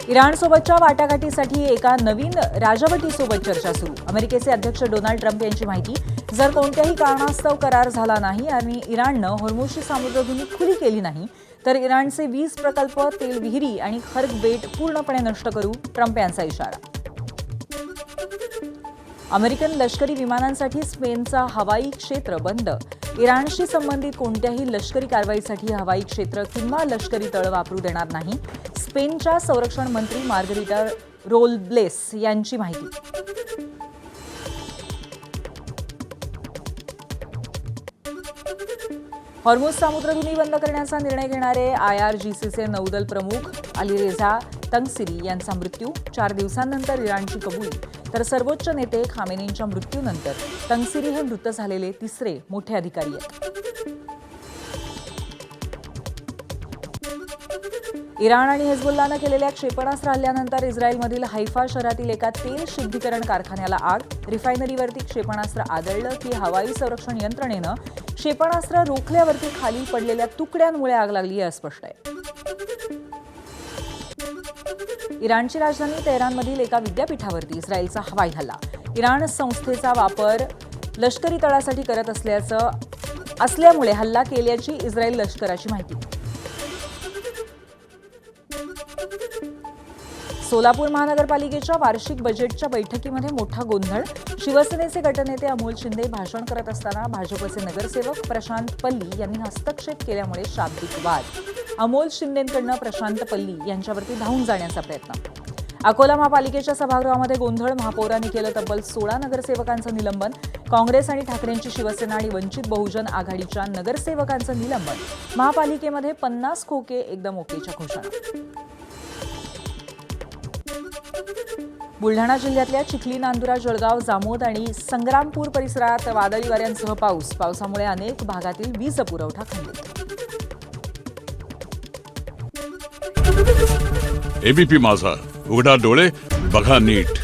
इराणसोबतच्या वाटाघाटीसाठी एका नवीन राजवटीसोबत चर्चा सुरू. अमेरिकेचे अध्यक्ष डोनाल्ड ट्रम्प यांची माहिती. जर कोणत्याही कारणास्तव करार झाला नाही आणि इराणनं होर्मुझची सामुद्रधुनी खुली केली नाही तर इराणचे 20 प्रकल्प, तेल विहिरी आणि खर्ग बेट पूर्णपणे नष्ट करू, ट्रम्प यांचा इशारा. अमेरिकन लष्करी विमानांसाठी स्पेनचा हवाई क्षेत्र बंद. इराणशी संबंधित कोणत्याही लष्करी कारवाईसाठी हवाई क्षेत्र किंवा लष्करी तळ वापरू देणार नाही, स्पेनच्या संरक्षण मंत्री मार्गरिटा रोल्ब्लेस यांची माहिती. होर्मुझ सामुद्रधुनी बंद करण्याचा निर्णय घेणारे IRGCचे नौदल प्रमुख अलीरेझा तंगसिरी यांचा मृत्यू. 4 दिवसांनंतर इराणची कबुली. तर सर्वोच्च नेते खामेनींच्या मृत्यूनंतर तंगसिरी हे मृत झालेले तिसरे मोठे अधिकारी आहेत. इराण आणि हिजबुल्लानं केलेल्या क्षेपणास्त्र हल्ल्यानंतर इस्रायलमधील हैफा शहरातील एका तेल शुद्धीकरण कारखान्याला आग. रिफायनरीवरती क्षेपणास्त्र आदळलं की हवाई संरक्षण यंत्रणेनं क्षेपणास्त्र रोखल्यावरती खाली पडलेल्या तुकड्यांमुळे आग लागली हे अस्पष्ट आहे. इराणची राजधानी तेहरानमधील एका विद्यापीठावरती इस्रायलचा हवाई हल्ला. इराण संस्थेचा वापर लष्करी तळासाठी करत असल्यामुळे हल्ला केल्याची इस्रायल लष्कराची माहिती. सोलापूर महानगरपालिकेच्या वार्षिक बजेटच्या बैठकीमध्ये मोठा गोंधळ. शिवसेनेचे गटनेते अमोल शिंदे भाषण करत असताना भाजपचे नगरसेवक प्रशांत पल्ली यांनी हस्तक्षेप केल्यामुळे शाब्दिक वाद. अमोल शिंदेंकडनं प्रशांत पल्ली यांच्यावरती धावून जाण्याचा प्रयत्न. अकोला महापालिकेच्या सभागृहामध्ये गोंधळ. महापौरांनी केलं तब्बल 16 नगरसेवकांचं निलंबन. काँग्रेस आणि ठाकरेंची शिवसेना आणि वंचित बहुजन आघाडीच्या नगरसेवकांचं निलंबन. महापालिकेमध्ये 50 खोके एकदम ओकेच्या घोषणा. बुलढाणा जिल्ह्यातल्या चिखली, नांदुरा, जळगाव, जामोद आणि संग्रामपूर परिसरात वादळी वाऱ्यांसह पावसामुळे अनेक भागातील वीज पुरवठा खंडित. एबीपी माझा, उघडा डोळे बघा नीट.